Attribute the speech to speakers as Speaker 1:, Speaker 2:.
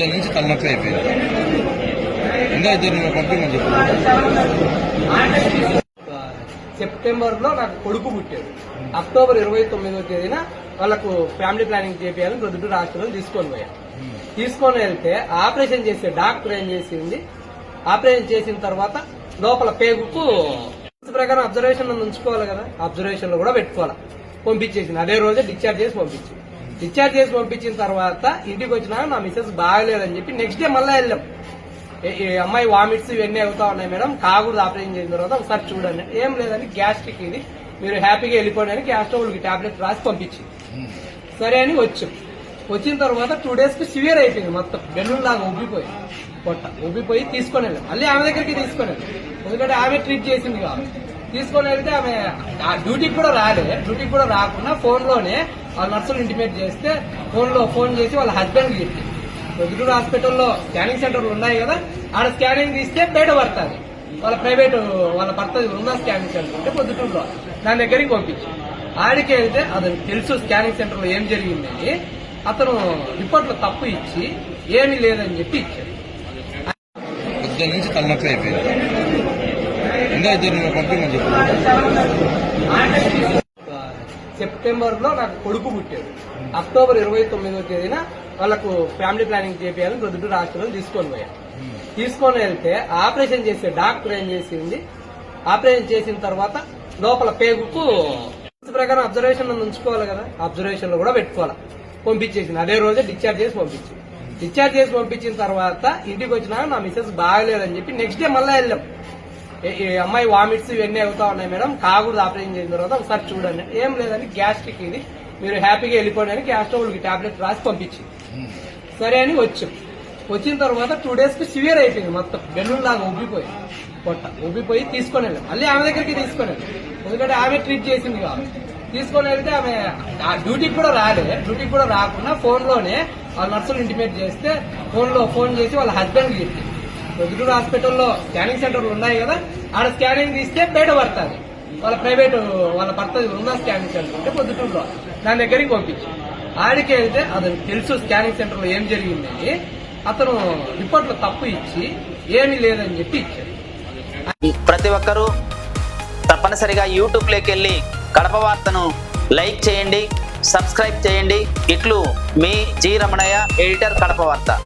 Speaker 1: పొద్దున్న నుంచి తలనొప్పి అయిపోయింది. ఇంకా ఇద్దరు పంపించమని చెప్పి
Speaker 2: సెప్టెంబర్లో నాకు కొడుకు పుట్టాడు. అక్టోబర్ 29వ తేదీన వాళ్ళకు ఫ్యామిలీ ప్లానింగ్ చేయాలని ప్రొద్దుటూరు హాస్పిటల్ తీసుకొని వెళ్తే ఆపరేషన్ చేసే డాక్టర్ ఏం చేసింది, ఆపరేషన్ చేసిన తర్వాత లోపల పేగుకు ప్రకారం అబ్జర్వేషన్ ఉంచుకోవాలి కదా, అబ్జర్వేషన్ లో కూడా పెట్టుకోవాలి. పంపించేసింది అదే రోజే డిశ్చార్జ్ చేసి పంపించిన తర్వాత ఇంటికి వచ్చినా నా మిస్సెస్ బాగలేదని చెప్పి నెక్స్ట్ డే మళ్ళీ వెళ్ళాం. ఈ అమ్మాయి వామిట్స్ ఇవన్నీ అవుతా ఉన్నాయి మేడం, కాకూడదు ఆపరేషన్ చేసిన తర్వాత ఒకసారి చూడండి. ఏం లేదని గ్యాస్ట్రిక్ ఇది, మీరు హ్యాపీగా వెళ్ళిపోండి అని గ్యాస్ట్రోల్కి టాబ్లెట్ రాసి పంపించింది. సరే అని వచ్చిన తర్వాత 2 days కి సివియర్ అయిపోయింది. మొత్తం బెలూన్లాగా ఉబ్బిపోయి తీసుకొని వెళ్ళాం. మళ్ళీ ఆమె దగ్గరికి తీసుకొని వెళ్ళాం, ఎందుకంటే ఆమె ట్రీట్ చేసింది కాదు. తీసుకొని వెళ్తే ఆమె డ్యూటీకి కూడా రాకుండా ఫోన్లోనే వాళ్ళ నర్సులు ఇంటిమేట్ చేస్తే ఫోన్ చేసి వాళ్ళ హస్బెండ్కి చెప్పింది. ప్రొద్దుటూరు హాస్పిటల్లో స్కానింగ్ సెంటర్లు ఉన్నాయి కదా, ఆడ స్కానింగ్ తీస్తే బయట పడుతుంది. వాళ్ళ ప్రైవేట్ వాళ్ళ భర్త ఉన్న స్కానింగ్ సెంటర్ అంటే ప్రొద్దుటూరులో దాని దగ్గరికి పంపించి ఆడికి వెళ్తే అది తెలుసు స్కానింగ్ సెంటర్ లో ఏం జరిగిందని. అతను రిపోర్ట్లో తప్పు ఇచ్చి ఏమీ లేదని చెప్పి ఇచ్చాడు.
Speaker 1: పొద్దున్న నుంచి తలనొప్పి అయిపోయింది. ఇంకా ఇద్దరు పంపించమని చెప్పి
Speaker 2: సెప్టెంబర్లో నాకు కొడుకు పుట్టాడు. అక్టోబర్ 29వ తేదీన వాళ్ళకు ఫ్యామిలీ ప్లానింగ్ చేయాలని ప్రొద్దుటూరు హాస్పిటల్ తీసుకొని వెళ్తే ఆపరేషన్ చేసే డాక్టర్ ఏం చేసింది, ఆపరేషన్ చేసిన తర్వాత లోపల పేగుకు ప్రకారం అబ్జర్వేషన్ ఉంచుకోవాలి కదా, అబ్జర్వేషన్ లో కూడా పెట్టుకోవాలి. పంపించేసింది అదే రోజే డిశ్చార్జ్ చేసి పంపించిన తర్వాత ఇంటికి వచ్చినా నా మిస్సెస్ బాగలేదని చెప్పి నెక్స్ట్ డే మళ్ళీ వెళ్ళాం. ఈ అమ్మాయి వామిట్స్ ఇవన్నీ అవుతా ఉన్నాయి మేడం, కాకూడదు ఆపరేషన్ చేసిన తర్వాత ఒకసారి చూడండి. ఏం లేదని గ్యాస్ట్రిక్ ఇది, మీరు హ్యాపీగా వెళ్ళిపోండి అని గ్యాస్ట్రోల్కి టాబ్లెట్ రాసి పంపించింది. సరే అని వచ్చిన తర్వాత 2 days కి సివియర్ అయిపోయింది. మొత్తం బెలూన్లాగా ఉబ్బిపోయి తీసుకొని వెళ్ళాం. మళ్ళీ ఆమె దగ్గరికి తీసుకొని వెళ్ళాం, ఎందుకంటే ఆమె ట్రీట్ చేసింది కాదు. తీసుకొని వెళ్తే ఆమె డ్యూటీకి కూడా రాకుండా ఫోన్లోనే వాళ్ళ నర్సులు ఇంటిమేట్ చేస్తే ఫోన్ చేసి వాళ్ళ హస్బెండ్కి చెప్పింది. ప్రొద్దుటూరు హాస్పిటల్లో స్కానింగ్ సెంటర్లు ఉన్నాయి కదా, ఆడ స్కానింగ్ తీస్తే బయట పడుతుంది. వాళ్ళ ప్రైవేట్ వాళ్ళ భర్త ఉన్న స్కానింగ్ సెంటర్ అంటే ప్రొద్దుటూరులో దాని దగ్గరికి పంపించి ఆడికి వెళ్తే అది తెలుసు స్కానింగ్ సెంటర్ లో ఏం జరిగిందని. అతను రిపోర్ట్లో తప్పు ఇచ్చి ఏమీ లేదని చెప్పి ఇచ్చాడు.
Speaker 3: ప్రతి ఒక్కరూ తప్పనిసరిగా యూట్యూబ్లోకి వెళ్ళి కడప వార్తను లైక్ చేయండి, సబ్స్క్రైబ్ చేయండి. ఇట్లు మీ జి రమణయ్య, ఎడిటర్, కడప వార్త.